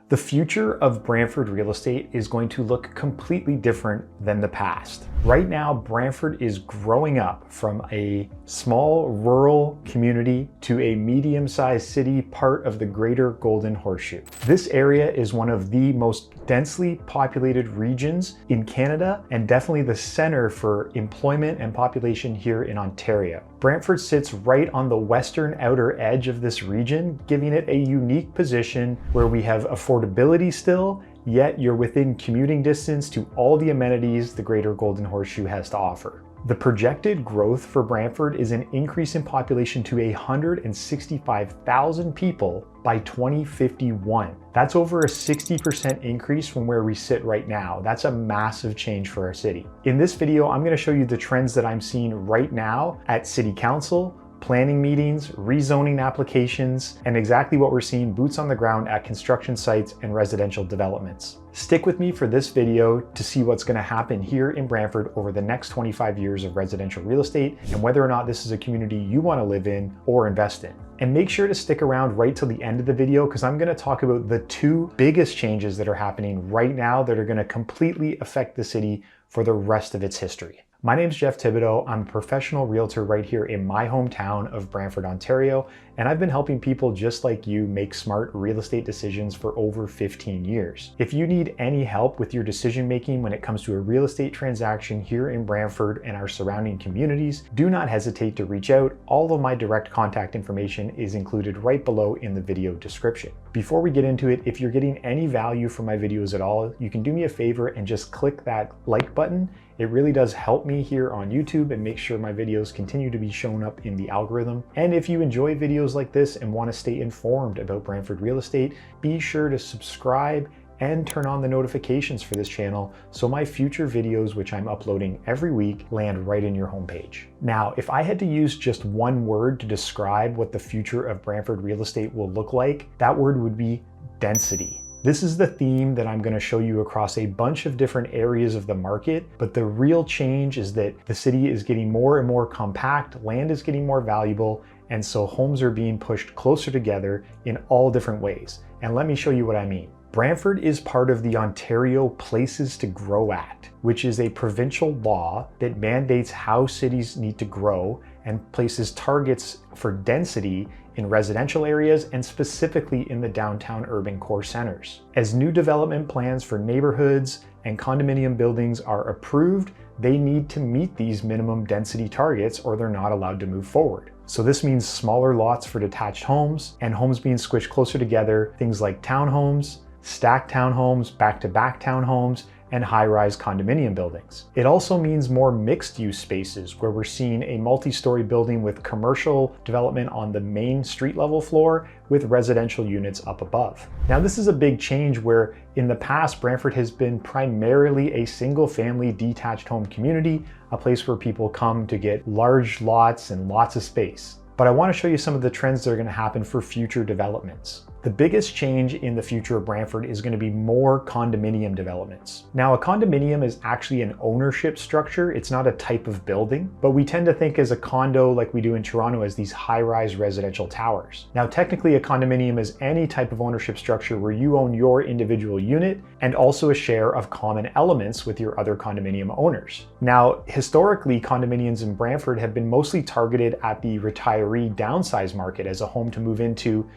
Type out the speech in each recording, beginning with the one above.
The future of Brantford real estate is going to look completely different than the past. Right now, Brantford is growing up from a small rural community to a medium-sized city, part of the greater Golden Horseshoe. This area is one of the most densely populated regions in Canada and definitely the center for employment and population here in Ontario. Brantford sits right on the western outer edge of this region, giving it a unique position where we have affordability still, yet you're within commuting distance to all the amenities the greater Golden Horseshoe has to offer. The projected growth for Brantford is an increase in population to 165,000 people by 2051. That's over a 60% increase from where we sit right now. That's a massive change for our city. In this video, I'm going to show you the trends that I'm seeing right now at City Council, planning meetings, rezoning applications, and exactly what we're seeing boots on the ground at construction sites and residential developments. Stick with me for this video to see what's going to happen here in Brantford over the next 25 years of residential real estate and whether or not this is a community you want to live in or invest in. And make sure to stick around right till the end of the video because I'm going to talk about the two biggest changes that are happening right now that are going to completely affect the city for the rest of its history. My name is Jeff Thibodeau. I'm a professional realtor right here in my hometown of Brantford, Ontario, and I've been helping people just like you make smart real estate decisions for over 15 years. If you need any help with your decision making when it comes to a real estate transaction here in Brantford and our surrounding communities, do not hesitate to reach out. All of my direct contact information is included right below in the video description. Before we get into it, if you're getting any value from my videos at all, you can do me a favor and just click that like button. It really does help me here on YouTube and make sure my videos continue to be shown up in the algorithm. And if you enjoy videos like this and want to stay informed about Brantford real estate, be sure to subscribe and turn on the notifications for this channel so my future videos, which I'm uploading every week, land right in your homepage. Now, if I had to use just one word to describe what the future of Brantford real estate will look like, that word would be density. This is the theme that I'm going to show you across a bunch of different areas of the market, but the real change is that the city is getting more and more compact, land is getting more valuable, and so homes are being pushed closer together in all different ways. And let me show you what I mean. Brantford is part of the Ontario Places to Grow Act, which is a provincial law that mandates how cities need to grow and places targets for density in residential areas and specifically in the downtown urban core centers. As new development plans for neighborhoods and condominium buildings are approved, they need to meet these minimum density targets or they're not allowed to move forward. So this means smaller lots for detached homes and homes being squished closer together, things like townhomes, stacked townhomes, back-to-back townhomes, and high-rise condominium buildings. It also means more mixed-use spaces where we're seeing a multi-story building with commercial development on the main street level floor with residential units up above. Now this is a big change where in the past Brantford has been primarily a single-family detached home community, a place where people come to get large lots and lots of space. But I want to show you some of the trends that are going to happen for future developments. The biggest change in the future of Brantford is going to be more condominium developments. Now, a condominium is actually an ownership structure. It's not a type of building, but we tend to think as a condo like we do in Toronto as these high-rise residential towers. Now, technically a condominium is any type of ownership structure where you own your individual unit and also a share of common elements with your other condominium owners. Now, historically, condominiums in Brantford have been mostly targeted at the retiree downsize market as a home to move into,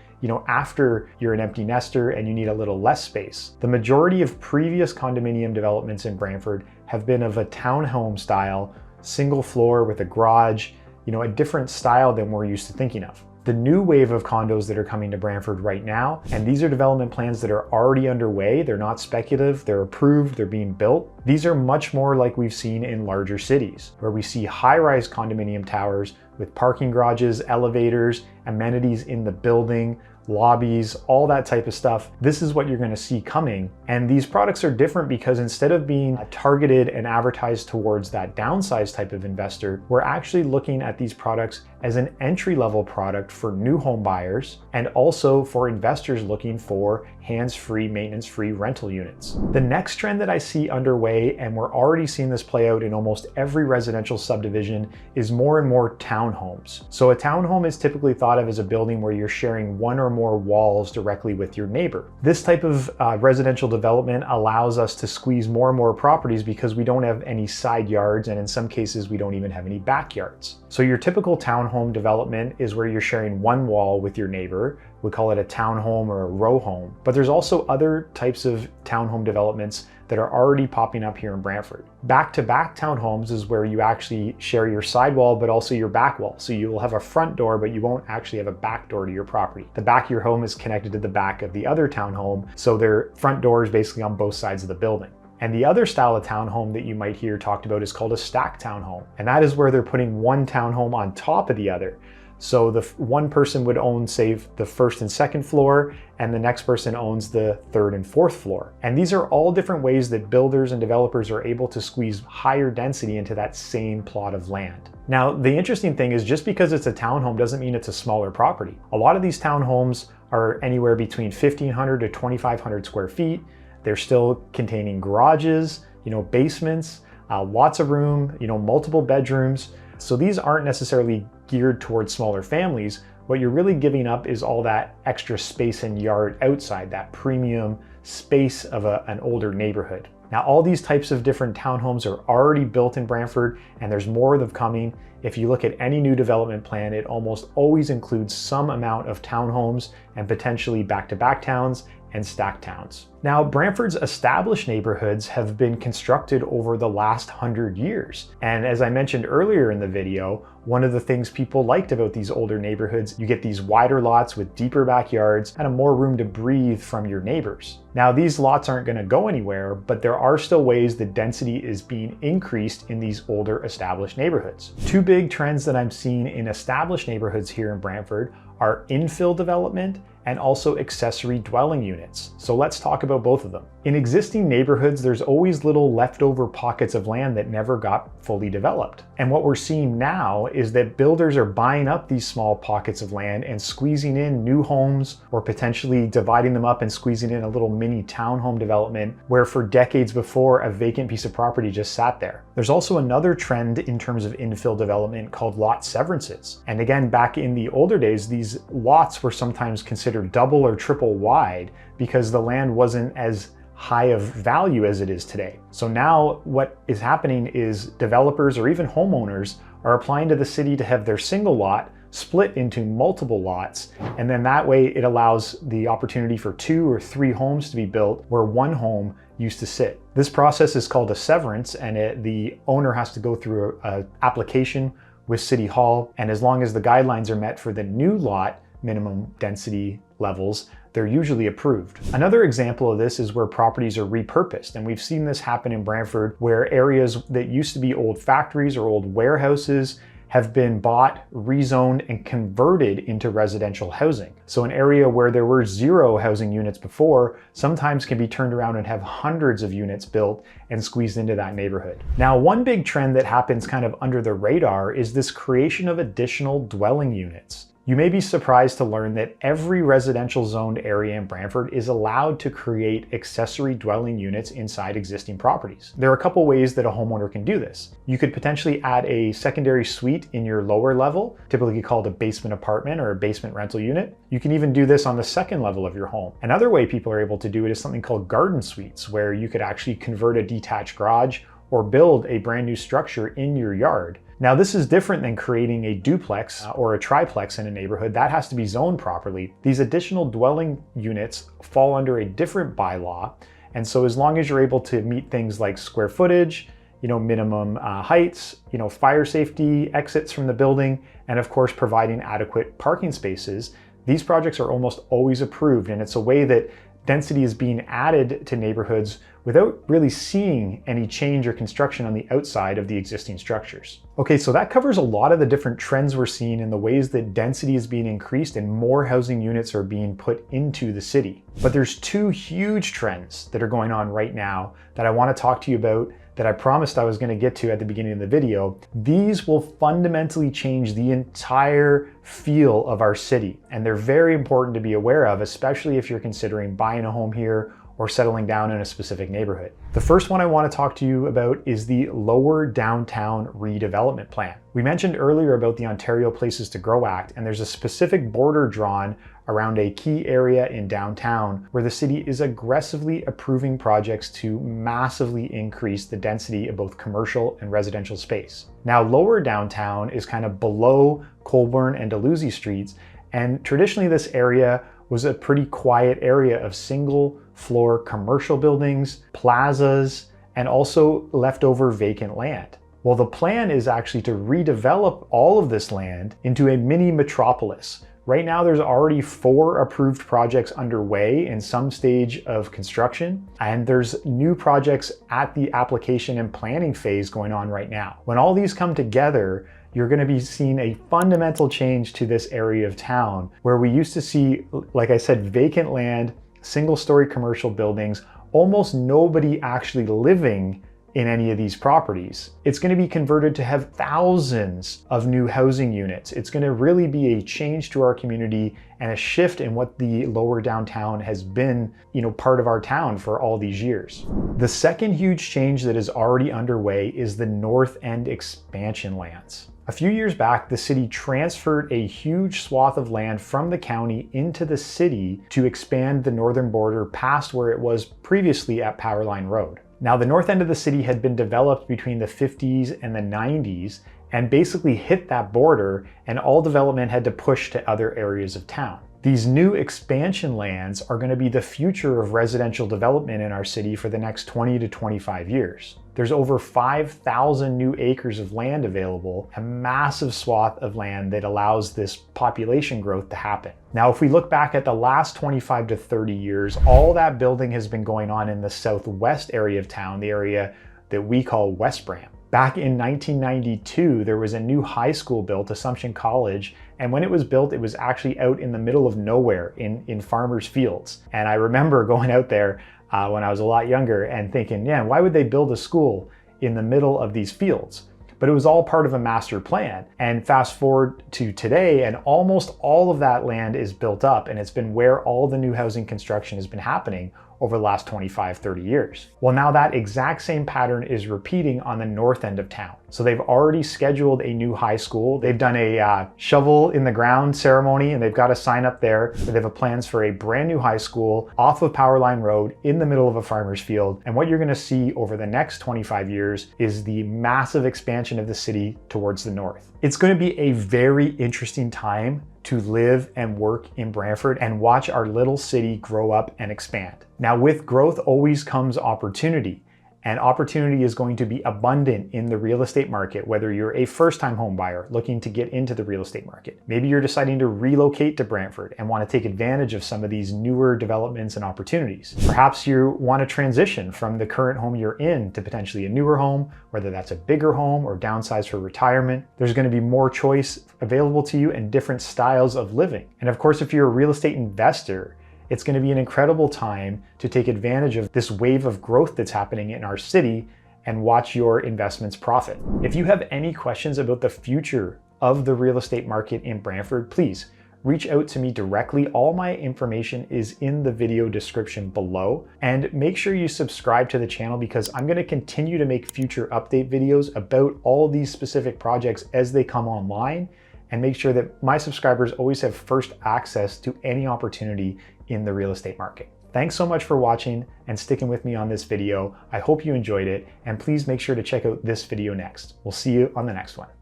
after you're an empty nester and you need a little less space. The majority of previous condominium developments in Brantford have been of a townhome style, single floor with a garage, a different style than we're used to thinking of. The new wave of condos that are coming to Brantford right now, and these are development plans that are already underway, they're not speculative, they're approved, they're being built. These are much more like we've seen in larger cities, where we see high-rise condominium towers with parking garages, elevators, amenities in the building, lobbies, all that type of stuff. This is what you're going to see coming. And these products are different because instead of being targeted and advertised towards that downsize type of investor, we're actually looking at these products as an entry-level product for new home buyers and also for investors looking for hands-free, maintenance-free rental units. The next trend that I see underway, and we're already seeing this play out in almost every residential subdivision, is more and more townhomes. So a townhome is typically thought of as a building where you're sharing one or more walls directly with your neighbor. This type of residential development allows us to squeeze more and more properties because we don't have any side yards, and in some cases we don't even have any backyards. So your typical townhome development is where you're sharing one wall with your neighbor. We call it a townhome or a row home. But there's also other types of townhome developments that are already popping up here in Brantford. Back-to-back townhomes is where you actually share your sidewall, but also your back wall. So you will have a front door, but you won't actually have a back door to your property. The back of your home is connected to the back of the other townhome, so their front door is basically on both sides of the building. And the other style of townhome that you might hear talked about is called a stacked townhome. And that is where they're putting one townhome on top of the other. So the one person would own, say, the first and second floor, and the next person owns the third and fourth floor. And these are all different ways that builders and developers are able to squeeze higher density into that same plot of land. Now, the interesting thing is just because it's a townhome doesn't mean it's a smaller property. A lot of these townhomes are anywhere between 1,500 to 2,500 square feet. They're still containing garages, basements, lots of room, multiple bedrooms. So these aren't necessarily geared towards smaller families. What you're really giving up is all that extra space and yard outside, that premium space of an older neighborhood. Now, all these types of different townhomes are already built in Brantford, and there's more of them coming. If you look at any new development plan, it almost always includes some amount of townhomes and potentially back-to-back towns and stacked towns. Now, Brantford's established neighborhoods have been constructed over the last 100 years. And as I mentioned earlier in the video, one of the things people liked about these older neighborhoods, you get these wider lots with deeper backyards and more room to breathe from your neighbors. Now, these lots aren't going to go anywhere, but there are still ways the density is being increased in these older established neighborhoods. Two big trends that I'm seeing in established neighborhoods here in Brantford are infill development and also accessory dwelling units. So let's talk about both of them. In existing neighborhoods, there's always little leftover pockets of land that never got fully developed. And what we're seeing now is that builders are buying up these small pockets of land and squeezing in new homes, or potentially dividing them up and squeezing in a little mini townhome development where for decades before a vacant piece of property just sat there. There's also another trend in terms of infill development called lot severances. And again, back in the older days, these lots were sometimes considered double or triple wide because the land wasn't as high of value as it is today. So now what is happening is developers or even homeowners are applying to the city to have their single lot split into multiple lots, and then that way it allows the opportunity for 2 or 3 homes to be built where one home used to sit. This process is called a severance, and the owner has to go through an application with City Hall, and as long as the guidelines are met for the new lot minimum density levels, they're usually approved. Another example of this is where properties are repurposed, and we've seen this happen in Brantford where areas that used to be old factories or old warehouses have been bought, rezoned, and converted into residential housing. So an area where there were 0 housing units before sometimes can be turned around and have hundreds of units built and squeezed into that neighborhood. Now, one big trend that happens kind of under the radar is this creation of additional dwelling units. You may be surprised to learn that every residential zoned area in Brantford is allowed to create accessory dwelling units inside existing properties. There are a couple ways that a homeowner can do this. You could potentially add a secondary suite in your lower level, typically called a basement apartment or a basement rental unit. You can even do this on the second level of your home. Another way people are able to do it is something called garden suites, where you could actually convert a detached garage or build a brand new structure in your yard. Now, this is different than creating a duplex or a triplex in a neighborhood. That has to be zoned properly. These additional dwelling units fall under a different bylaw. And so as long as you're able to meet things like square footage, minimum heights, fire safety, exits from the building, and of course, providing adequate parking spaces, these projects are almost always approved. And it's a way that density is being added to neighborhoods without really seeing any change or construction on the outside of the existing structures. Okay, so that covers a lot of the different trends we're seeing in the ways that density is being increased and more housing units are being put into the city. But there's 2 huge trends that are going on right now that I want to talk to you about that I promised I was going to get to at the beginning of the video. These will fundamentally change the entire feel of our city, and they're very important to be aware of, especially if you're considering buying a home here or settling down in a specific neighborhood. The first one I want to talk to you about is the Lower Downtown Redevelopment Plan. We mentioned earlier about the Ontario Places to Grow Act, and there's a specific border drawn around a key area in downtown where the city is aggressively approving projects to massively increase the density of both commercial and residential space. Now, lower downtown is kind of below Colborne and Dalhousie streets, and traditionally this area was a pretty quiet area of single floor commercial buildings, plazas, and also leftover vacant land. Well, the plan is actually to redevelop all of this land into a mini metropolis. Right now, there's already 4 approved projects underway in some stage of construction, and there's new projects at the application and planning phase going on right now. When all these come together, you're going to be seeing a fundamental change to this area of town where we used to see, like I said, vacant land, single-story commercial buildings, almost nobody actually living in any of these properties. It's going to be converted to have thousands of new housing units. It's going to really be a change to our community and a shift in what the lower downtown has been, part of our town for all these years. The second huge change that is already underway is the North End expansion lands. A few years back, the city transferred a huge swath of land from the county into the city to expand the northern border past where it was previously at Powerline Road. Now, the north end of the city had been developed between the 50s and the 90s and basically hit that border, and all development had to push to other areas of town. These new expansion lands are going to be the future of residential development in our city for the next 20 to 25 years. There's over 5,000 new acres of land available, a massive swath of land that allows this population growth to happen. Now, if we look back at the last 25 to 30 years, all that building has been going on in the southwest area of town, the area that we call West Brant. Back in 1992, there was a new high school built, Assumption College, and when it was built, it was actually out in the middle of nowhere in farmers' fields. And I remember going out there when I was a lot younger and thinking, yeah, why would they build a school in the middle of these fields? But it was all part of a master plan. And fast forward to today, and almost all of that land is built up, and it's been where all the new housing construction has been happening over the last 25, 30 years. Well, now that exact same pattern is repeating on the north end of town. So they've already scheduled a new high school. They've done a shovel in the ground ceremony, and they've got a sign up there that they have plans for a brand new high school off of Powerline Road in the middle of a farmer's field. And what you're gonna see over the next 25 years is the massive expansion of the city towards the north. It's gonna be a very interesting time to live and work in Brantford and watch our little city grow up and expand. Now, with growth always comes opportunity, and opportunity is going to be abundant in the real estate market, whether you're a first-time home buyer looking to get into the real estate market. Maybe you're deciding to relocate to Brantford and want to take advantage of some of these newer developments and opportunities. Perhaps you want to transition from the current home you're in to potentially a newer home, whether that's a bigger home or downsize for retirement. There's going to be more choice available to you and different styles of living. And of course, if you're a real estate investor, it's going to be an incredible time to take advantage of this wave of growth that's happening in our city and watch your investments profit. If you have any questions about the future of the real estate market in Brantford, please reach out to me directly. All my information is in the video description below. And make sure you subscribe to the channel because I'm going to continue to make future update videos about all of these specific projects as they come online, and make sure that my subscribers always have first access to any opportunity in the real estate market. Thanks so much for watching and sticking with me on this video. I hope you enjoyed it, and please make sure to check out this video next. We'll see you on the next one.